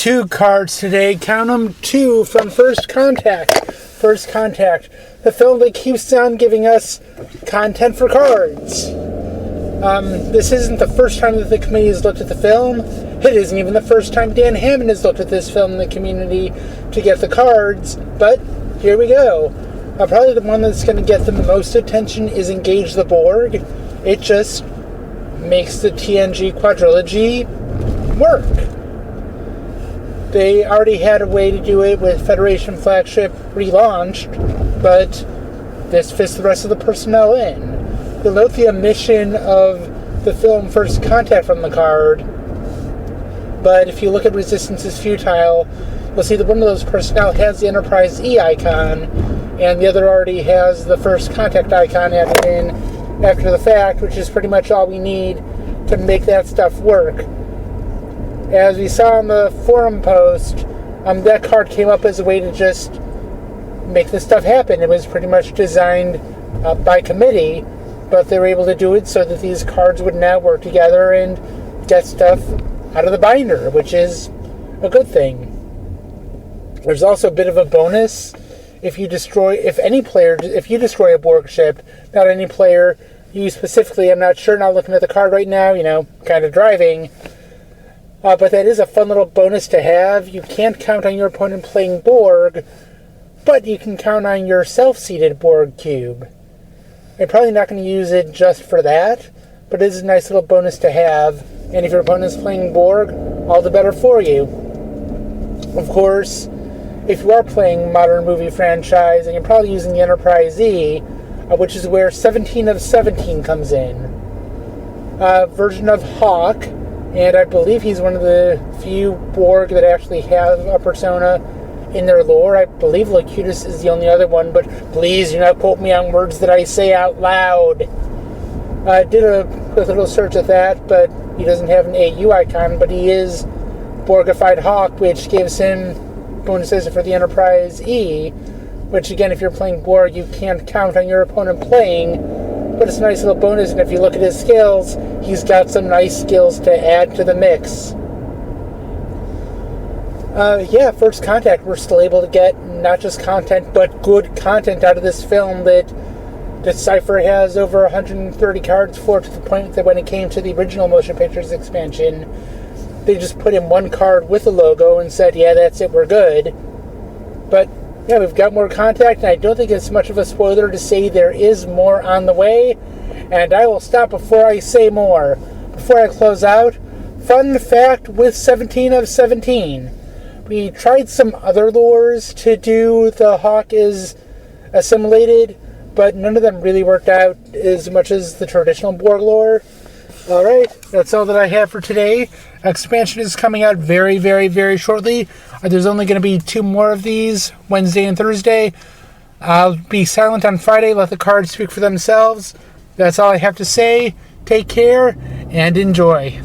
2 cards today. Count them, 2 from First Contact. First Contact, the film that keeps on giving us content for cards. This isn't the first time that the committee has looked at the film. It isn't even the first time Dan Hammond has looked at this film in the community to get the cards. But here we go. Probably the one that's going to get the most attention is Engage the Borg. It just makes the TNG quadrilogy work. They already had a way to do it with Federation Flagship relaunched, but this fits the rest of the personnel in. You'll note the omission of the film First Contact from the card, but if you look at Resistance is Futile, you'll see that one of those personnel has the Enterprise E icon, and the other already has the First Contact icon added in after the fact, which is pretty much all we need to make that stuff work. As we saw in the forum post, that card came up as a way to just make this stuff happen. It was pretty much designed by committee, but they were able to do it so that these cards would now work together and get stuff out of the binder, which is a good thing. There's also a bit of a bonus if you destroy a Borg ship, not any player, you specifically, I'm not sure, not looking at the card right now, kind of driving. But that is a fun little bonus to have. You can't count on your opponent playing Borg, but you can count on your self-seated Borg cube. I'm probably not going to use it just for that, but it is a nice little bonus to have. And if your opponent's playing Borg, all the better for you. Of course, if you are playing modern movie franchise, and you're probably using the Enterprise E, which is where 17 of 17 comes in. Version of Hawk, and I believe he's one of the few Borg that actually have a persona in their lore. I believe Locutus is the only other one, but please do not quote me on words that I say out loud. I did a quick little search of that, but he doesn't have an AU icon, but he is Borgified Hawk, which gives him bonuses for the Enterprise E, which again, if you're playing Borg, you can't count on your opponent playing, but it's a nice little bonus, and if you look at his skills, he's got some nice skills to add to the mix. First Contact, we're still able to get not just content, but good content out of this film that Cypher has over 130 cards for, to the point that when it came to the original Motion Pictures expansion, they just put in one card with the logo and said, yeah, that's it, we're good. But yeah, we've got more contact, and I don't think it's much of a spoiler to say there is more on the way, and I will stop before I say more. Before I close out, fun fact with 17 of 17. We tried some other lores to do the Hawk is assimilated, but none of them really worked out as much as the traditional Borg lore. Alright, that's all that I have for today. Expansion is coming out very, very, very shortly. There's only going to be 2 more of these, Wednesday and Thursday. I'll be silent on Friday, let the cards speak for themselves. That's all I have to say. Take care, and enjoy.